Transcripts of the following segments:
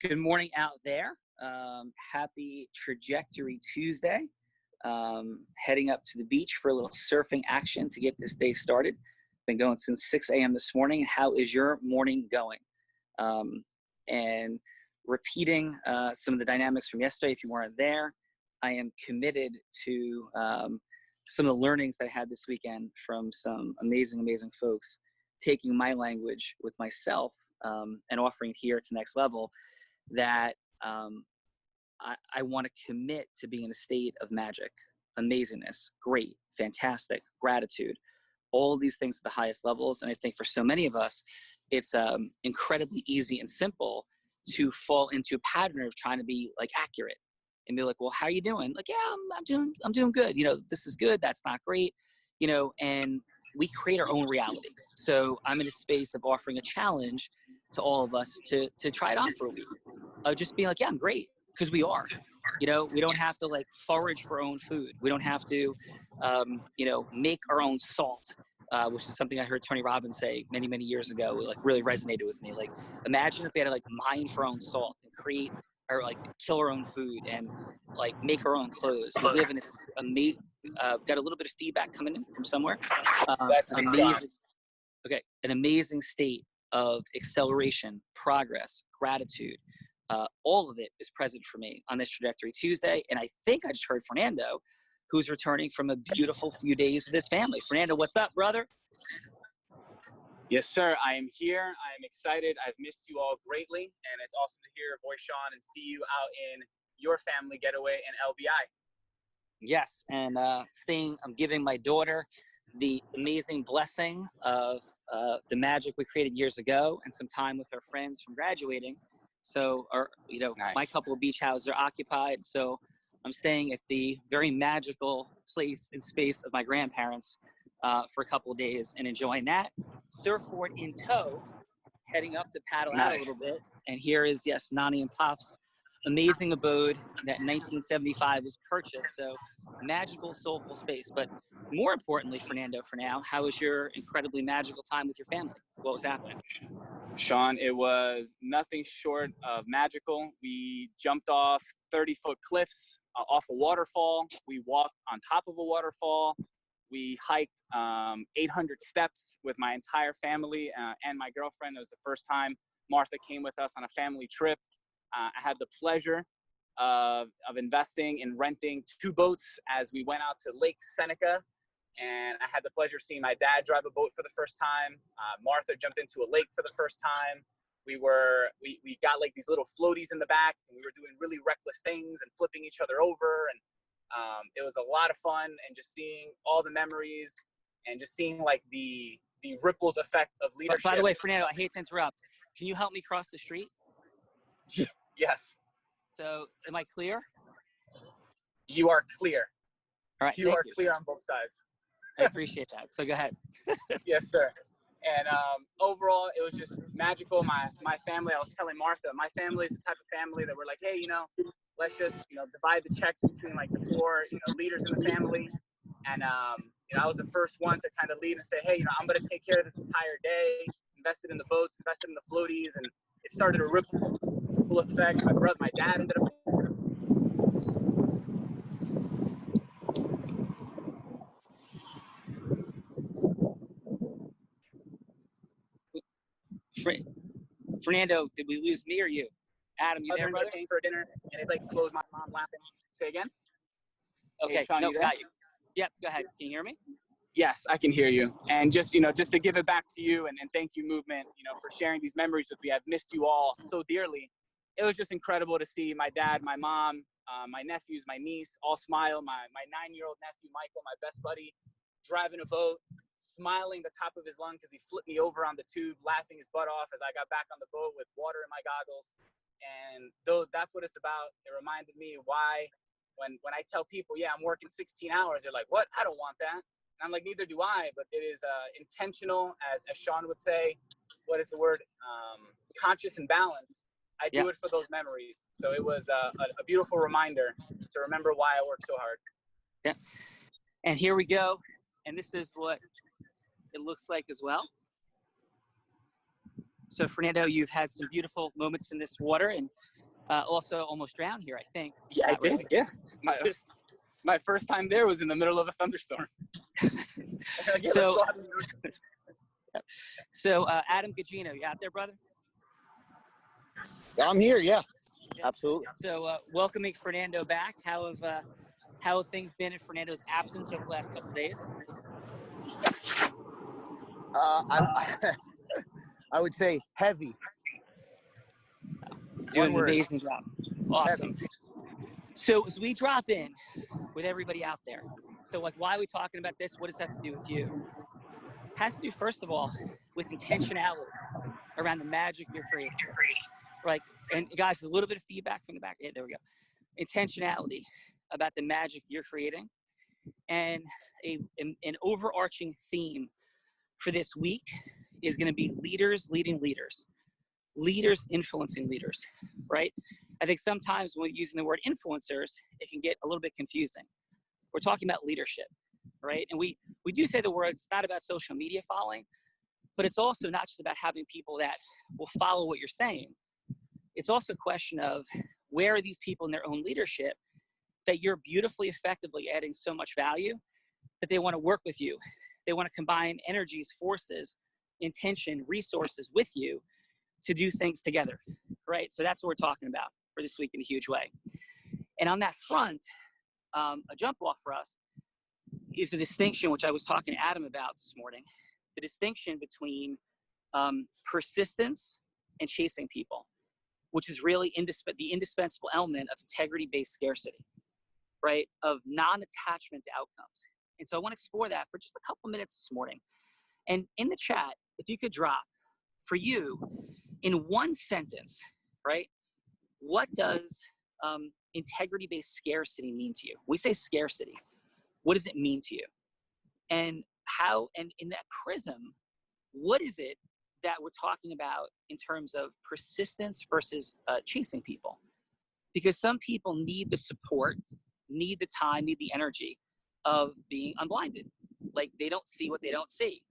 Good morning out there. Happy Trajectory Tuesday. Heading up to the beach for a little surfing action to get this day started. Been going since 6 a.m. this morning. How is your morning going? And repeating some of the dynamics from yesterday, if you weren't there, I am committed to some of the learnings that I had this weekend from some amazing, amazing folks, taking my language with myself and offering it here to the next level. That I want to commit to being in a state of magic, amazingness, great, fantastic, gratitude, all these things at the highest levels. And I think for so many of us, it's incredibly easy and simple to fall into a pattern of trying to be like accurate and be like, well, how are you doing? Like, yeah, I'm doing good. You know, this is good. That's not great. You know, and we create our own reality. So I'm in a space of offering a challenge to all of us to try it on for a week. Just being like, yeah, I'm great, because we are. You know, we don't have to like forage for our own food. We don't have to, make our own salt, which is something I heard Tony Robbins say many, many years ago. It like really resonated with me. Like, imagine if we had to like mine for our own salt and create or like kill our own food and like make our own clothes. We live in this amazing. Got a little bit of feedback coming in from somewhere. That's an amazing. Okay, an amazing state of acceleration, progress, gratitude. All of it is present for me on this Trajectory Tuesday. And I think I just heard Fernando, who's returning from a beautiful few days with his family. Fernando, what's up, brother? Yes, sir. I am here. I am excited. I've missed you all greatly. And it's awesome to hear your voice, Sean, and see you out in your family getaway in LBI. Yes. And I'm giving my daughter the amazing blessing of the magic we created years ago and some time with our friends from graduating. So, nice. My couple of beach houses are occupied. So I'm staying at the very magical place and space of my grandparents for a couple of days and enjoying that. Surfboard in tow, heading up to paddle out a little bit. And here is, yes, Nani and Pop's amazing abode that in 1975 was purchased. So magical, soulful space. But more importantly, Fernando, for now, how was your incredibly magical time with your family? What was happening? Sean, it was nothing short of magical. We jumped off 30-foot cliffs, off a waterfall. We walked on top of a waterfall. We hiked 800 steps with my entire family and my girlfriend. It was the first time Martha came with us on a family trip. I had the pleasure of investing in renting 2 boats as we went out to Lake Seneca. And I had the pleasure of seeing my dad drive a boat for the first time. Martha jumped into a lake for the first time. We got like these little floaties in the back, and we were doing really reckless things and flipping each other over. And it was a lot of fun, and just seeing all the memories and just seeing like the ripples effect of leadership. By the way, Fernando, I hate to interrupt. Can you help me cross the street? Yes. So am I clear? You are clear. All right. You are clear on both sides. I appreciate that. So go ahead. Yes, sir. And overall, it was just magical. My family, I was telling Martha, my family is the type of family that we're like, hey, let's just, divide the checks between like the 4, leaders in the family. And, I was the first one to kind of lead and say, hey, I'm going to take care of this entire day, invested in the boats, invested in the floaties. And it started a ripple effect. My dad ended up. Fernando, did we lose me or you? Adam, you there, brother? Paying for dinner, and it's like close. My mom laughing. Say again. Okay, hey, Sean, no, got you. Yep, go ahead. Can you hear me? Yes, I can hear you. And just to give it back to you and thank you, movement, for sharing these memories with me. I've missed you all so dearly. It was just incredible to see my dad, my mom, my nephews, my niece all smile. My 9-year-old nephew Michael, my best buddy, driving a boat, smiling the top of his lung because he flipped me over on the tube, laughing his butt off as I got back on the boat with water in my goggles. And that's what it's about. It reminded me why when I tell people, yeah, I'm working 16 hours, they're like, what? I don't want that. And I'm like, neither do I, but it is intentional, as Sean would say. What is the word? Conscious and balanced. I do it for those memories. So it was a beautiful reminder to remember why I work so hard. Yeah. And here we go. And this is what it looks like as well. So Fernando, you've had some beautiful moments in this water, and also almost drowned here, I think. Yeah, I did. Yeah, my first time there was in the middle of a thunderstorm. So Adam Gugino, you out there, brother? I'm here. Yeah, absolutely. So welcoming Fernando back. How have things been in Fernando's absence over the last couple of days? I would say heavy. Doing an amazing job. Awesome. Heavy. So as we drop in with everybody out there, so like, why are we talking about this? What does that have to do with you? It has to do, first of all, with intentionality around the magic you're creating. Right? And guys, a little bit of feedback from the back. Yeah, there we go. Intentionality about the magic you're creating. And an overarching theme for this week is going to be leaders leading leaders. Leaders influencing leaders, right? I think sometimes when using the word influencers, it can get a little bit confusing. We're talking about leadership, right? And we do say the word, it's not about social media following, but it's also not just about having people that will follow what you're saying. It's also a question of where are these people in their own leadership that you're beautifully, effectively adding so much value that they want to work with you. They want to combine energies, forces, intention, resources with you to do things together, right? So that's what we're talking about for this week in a huge way. And on that front, a jump off for us is the distinction, which I was talking to Adam about this morning, the distinction between persistence and chasing people, which is really the indispensable element of integrity-based scarcity, right? Of non-attachment to outcomes. And so I want to explore that for just a couple minutes this morning. And in the chat, if you could drop, for you, in one sentence, right? What does integrity-based scarcity mean to you? We say scarcity. What does it mean to you? And how, and in that prism, what is it that we're talking about in terms of persistence versus chasing people? Because some people need the support, need the time, need the energy of being unblinded. Like they don't see what they don't see.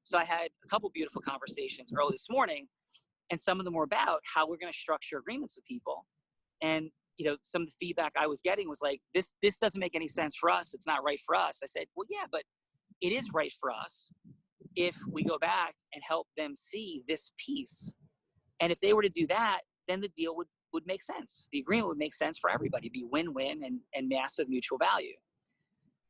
So I had a couple beautiful conversations early this morning, and some of them were about how we're going to structure agreements with people. And, you know, some of the feedback I was getting was like, this doesn't make any sense for us. It's not right for us. I said, well, yeah, but it is right for us if we go back and help them see this piece. And if they were to do that, then the deal would make sense. The agreement would make sense for everybody. It'd be win-win and massive mutual value.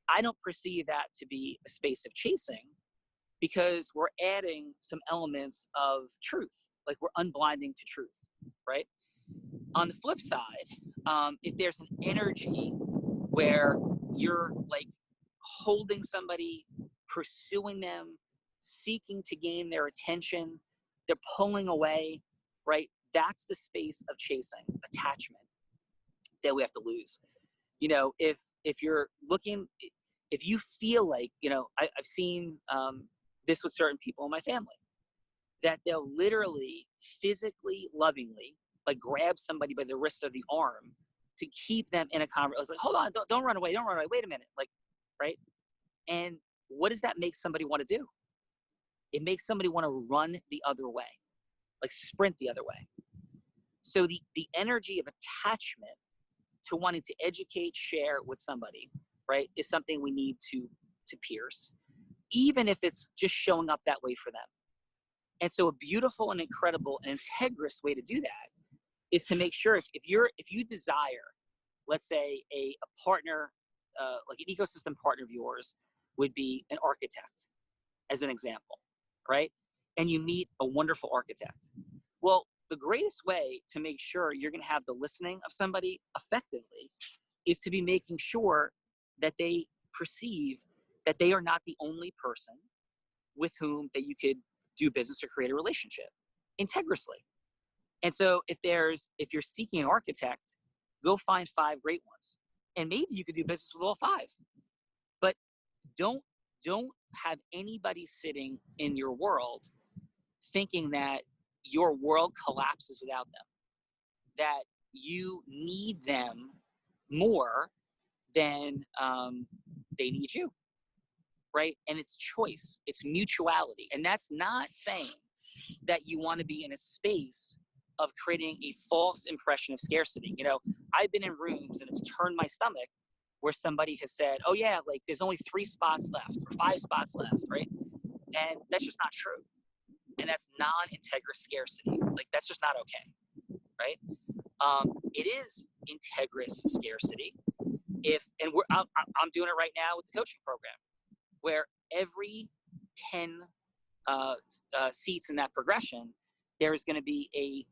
I don't perceive that to be a space of chasing because we're adding some elements of truth. Like we're unblinding to truth, right? On the flip side, if there's an energy where you're like holding somebody, pursuing them, seeking to gain their attention, they're pulling away, right? That's the space of chasing, attachment that we have to lose. You know, if you're looking, if you feel like, you know, I've seen this with certain people in my family, that they'll literally physically, lovingly, like grab somebody by the wrist or the arm to keep them in a conversation. I was like, hold on, don't run away, don't run away, wait a minute, like, right? And what does that make somebody want to do? It makes somebody want to run the other way, like sprint the other way. So the energy of attachment to wanting to educate, share with somebody, right, is something we need to pierce, even if it's just showing up that way for them. And so a beautiful and incredible and integrous way to do that is to make sure if you desire, let's say a partner, like an ecosystem partner of yours would be an architect, as an example, right? And you meet a wonderful architect. Well, the greatest way to make sure you're going to have the listening of somebody effectively is to be making sure that they perceive that they are not the only person with whom that you could do business or create a relationship integriously. And so if you're seeking an architect, go find 5 great ones. And maybe you could do business with all 5. But don't have anybody sitting in your world thinking that your world collapses without them, that you need them more than they need you, right? And it's choice, it's mutuality. And that's not saying that you want to be in a space of creating a false impression of scarcity. You know, I've been in rooms and it's turned my stomach where somebody has said, oh yeah, like there's only 3 spots left or 5 spots left, right? And that's just not true. And that's non-integrous scarcity. Like that's just not okay, right? It is integrous scarcity and I'm doing it right now with the coaching program, where every 10 seats in that progression, there is going to be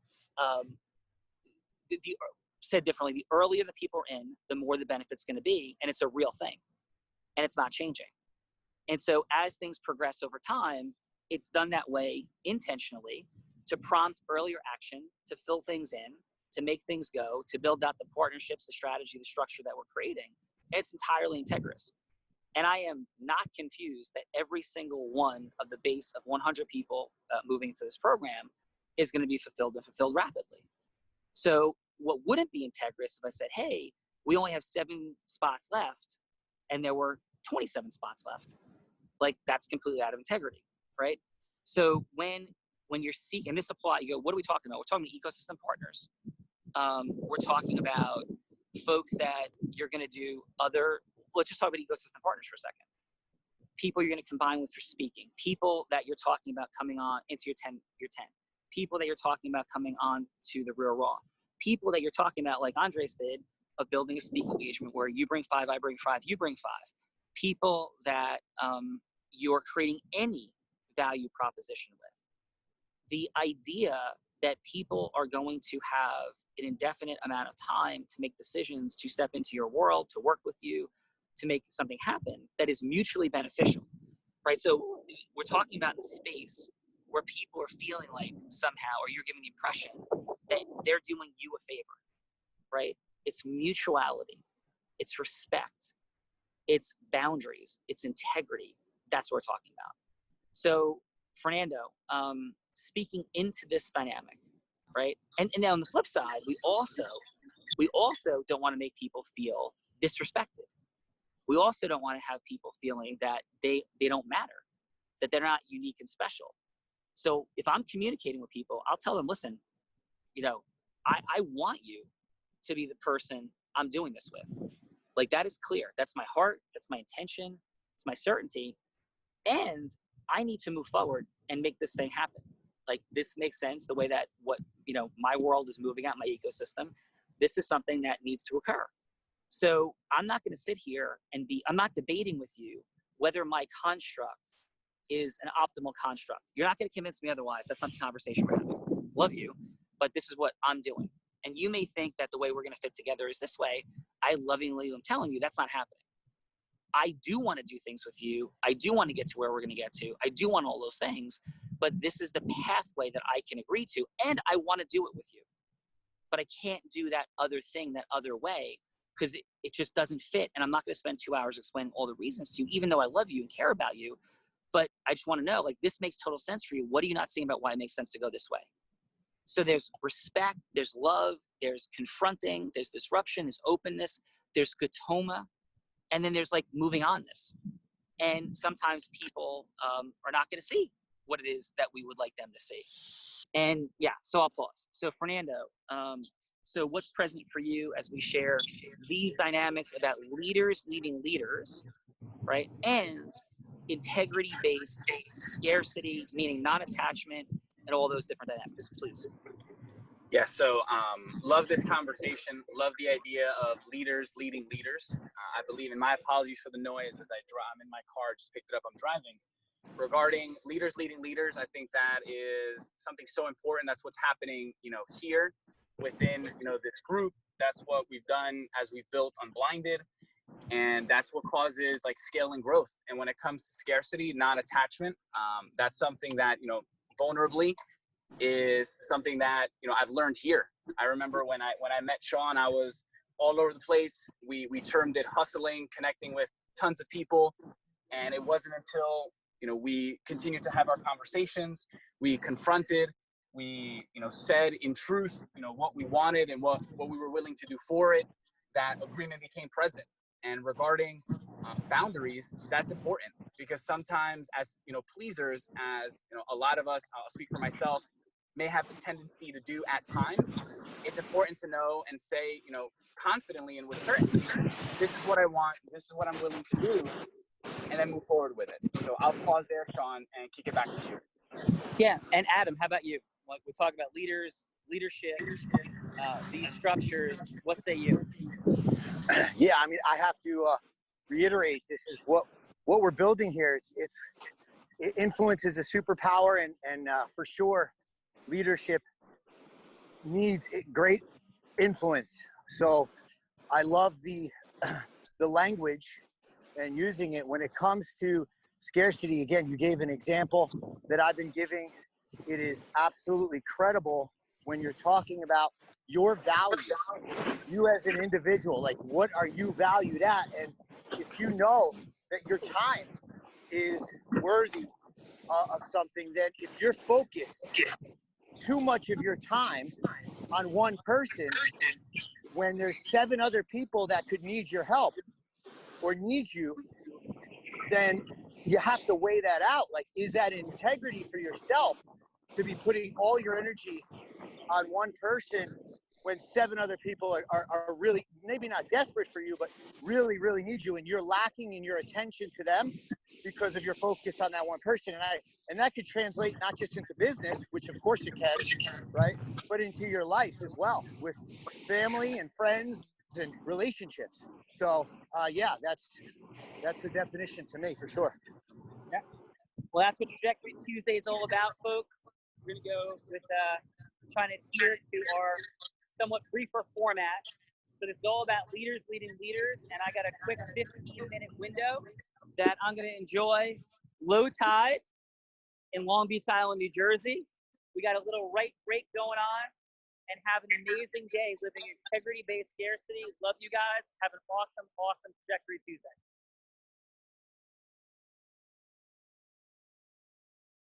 said differently, the earlier the people are in, the more the benefit's going to be, and it's a real thing, and it's not changing. And so as things progress over time, it's done that way intentionally to prompt earlier action, to fill things in, to make things go, to build out the partnerships, the strategy, the structure that we're creating. And it's entirely integrous. And I am not confused that every single one of the base of 100 people moving into this program is going to be fulfilled and fulfilled rapidly. So what wouldn't be integrous if I said, hey, we only have 7 spots left and there were 27 spots left? Like that's completely out of integrity, right? So when you're seeking, this applies, you go, what are we talking about? We're talking about ecosystem partners. We're talking about folks that you're going to do let's just talk about ecosystem partners for a second. People you're going to combine with for speaking, people that you're talking about coming on into your 10, people that you're talking about coming on to the Real Raw, people that you're talking about, like Andres did, of building a speaking engagement where you bring 5, I bring 5, you bring 5. People that you're creating any value proposition with. The idea that people are going to have an indefinite amount of time to make decisions, to step into your world, to work with you, to make something happen that is mutually beneficial, right? So we're talking about the space where people are feeling like somehow, or you're giving the impression that they're doing you a favor, right? It's mutuality, it's respect, it's boundaries, it's integrity. That's what we're talking about. So Fernando, speaking into this dynamic, right? And then on the flip side, we also don't want to make people feel disrespected. We also don't want to have people feeling that they don't matter, that they're not unique and special. So if I'm communicating with people, I'll tell them, listen, you know, I want you to be the person I'm doing this with. Like that is clear. That's my heart. That's my intention. It's my certainty. And I need to move forward and make this thing happen. Like this makes sense the way that my world is moving out, my ecosystem. This is something that needs to occur. So I'm not going to sit here and I'm not debating with you whether my construct is an optimal construct. You're not going to convince me otherwise. That's not the conversation we're having. Love you, but this is what I'm doing. And you may think that the way we're going to fit together is this way. I lovingly am telling you that's not happening. I do want to do things with you. I do want to get to where we're going to get to. I do want all those things, but this is the pathway that I can agree to, and I want to do it with you. But I can't do that other thing, that other way, because it just doesn't fit. And I'm not going to spend 2 hours explaining all the reasons to you, even though I love you and care about you. But I just want to know, like, this makes total sense for you. What are you not seeing about why it makes sense to go this way? So there's respect, there's love, there's confronting, there's disruption, there's openness, there's katoma, and then there's like moving on this. And sometimes people are not going to see what it is that we would like them to see. And yeah, so I'll pause. So Fernando, so what's present for you as we share these dynamics about leaders leading leaders, right? And integrity-based scarcity, meaning non-attachment, and all those different dynamics, please. Yeah, so love this conversation. Love the idea of leaders leading leaders. I believe, in my apologies for the noise as I'm in my car, just picked it up, I'm driving. Regarding leaders leading leaders, I think that is something so important. That's what's happening, here within, this group. That's what we've done as we've built Unblinded. And that's what causes like scale and growth. And when it comes to scarcity, non-attachment, that's something that, vulnerably is something that, I've learned here. I remember when I met Sean, I was all over the place. We termed it hustling, connecting with tons of people. And it wasn't until, we continued to have our conversations, we confronted, we, said in truth, what we wanted and what we were willing to do for it, that agreement became present. And regarding boundaries, that's important because sometimes as, pleasers, as, a lot of us, I'll speak for myself, may have the tendency to do at times, it's important to know and say, confidently and with certainty, this is what I want, this is what I'm willing to do, and then move forward with it. So I'll pause there, Sean, and kick it back to you. Yeah, and Adam, how about you? Like, we talk about leadership, these structures. What say you? Yeah, I mean, I have to reiterate, this is what we're building here. Influence is a superpower, and for sure, leadership needs great influence. So I love the language and using it when it comes to scarcity. Again, you gave an example that I've been giving. It is absolutely credible when you're talking about your value, you as an individual, like what are you valued at? And if you know that your time is worthy of something, then if you're focused too much of your time on one person when there's 7 other people that could need your help or need you, then you have to weigh that out. Like, is that integrity for yourself to be putting all your energy on one person when 7 other people are really, maybe not desperate for you, but really, really need you, and you're lacking in your attention to them because of your focus on that one person? And that could translate not just into business, which of course it can, right? But into your life as well, with family and friends and relationships. So yeah, that's the definition to me, for sure. Yeah. Well, that's what Trajectory Tuesday is all about, folks. We're going to go with trying to adhere to our somewhat briefer format. So this is all about leaders leading leaders, and I got a quick 15-minute window that I'm going to enjoy low tide in Long Beach Island, New Jersey. We got a little right break going on, and have an amazing day living integrity-based scarcity. Love you guys. Have an awesome, awesome Trajectory Tuesday.